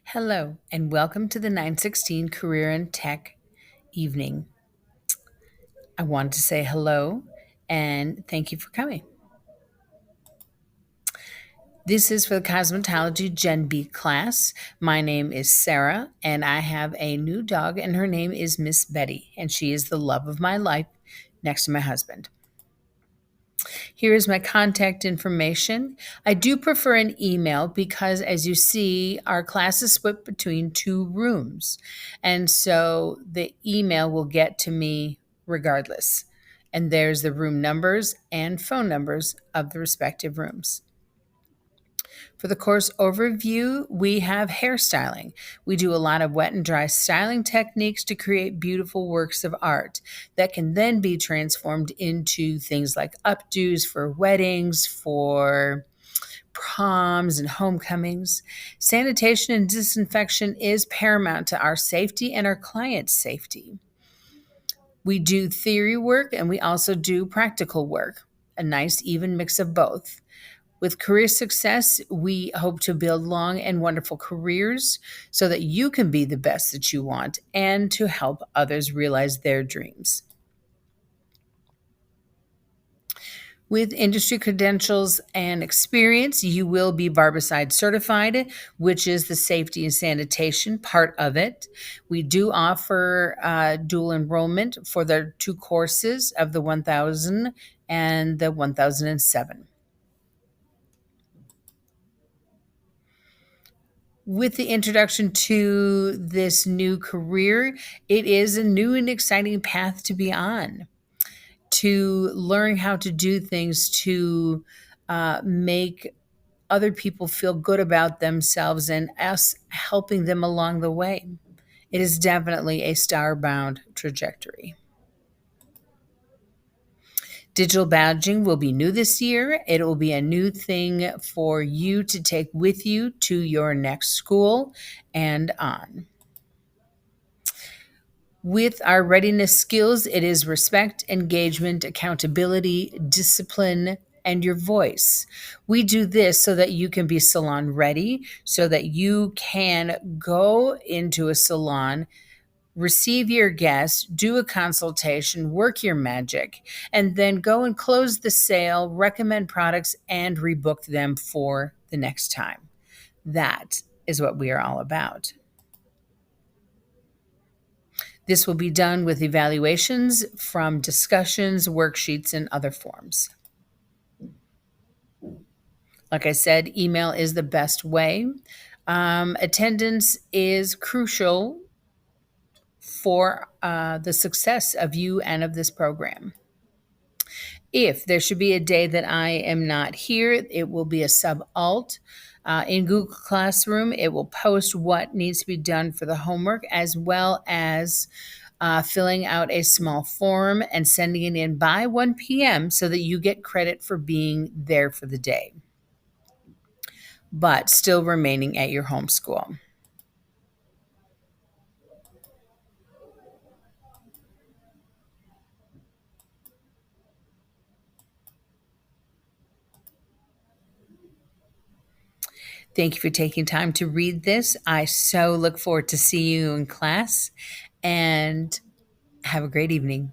Hello, and welcome to the 916 Career and Tech evening. I wanted to say hello and thank you for coming. This is for the Cosmetology Gen B class. My name is Sarah, and I have a new dog, and her name is Miss Betty, and she is the love of my life next to my husband. Here is my contact information. I do prefer an email because, as you see, our class is split between two rooms. And so the email will get to me regardless. And there's the room numbers and phone numbers of the respective rooms. For the course overview, we have hairstyling. We do a lot of wet and dry styling techniques to create beautiful works of art that can then be transformed into things like updos for weddings, for proms and homecomings. Sanitation and disinfection is paramount to our safety and our clients' safety. We do theory work and we also do practical work, a nice even mix of both. With career success, we hope to build long and wonderful careers so that you can be the best that you want and to help others realize their dreams. With industry credentials and experience, you will be barbicide certified, which is the safety and sanitation part of it. We do offer dual enrollment for the two courses of the 1000 and the 1007. With the introduction to this new career, it is a new and exciting path to be on, to learn how to do things to make other people feel good about themselves and us helping them along the way. It is definitely a star-bound trajectory. Digital badging will be new this year. It will be a new thing for you to take with you to your next school and on. With our readiness skills, it is respect, engagement, accountability, discipline, and your voice. We do this so that you can be salon ready, so that you can go into a salon, receive your guests, do a consultation, work your magic, and then go and close the sale, recommend products, and rebook them for the next time. That is what we are all about. This will be done with evaluations from discussions, worksheets, and other forms. Like I said, email is the best way. Attendance is crucial for the success of you and of this program. If there should be a day that I am not here, it will be a sub-alt. In Google Classroom, it will post what needs to be done for the homework as well as filling out a small form and sending it in by 1 p.m. so that you get credit for being there for the day, but still remaining at your home school. Thank you for taking time to read this. I so look forward to seeing you in class and have a great evening.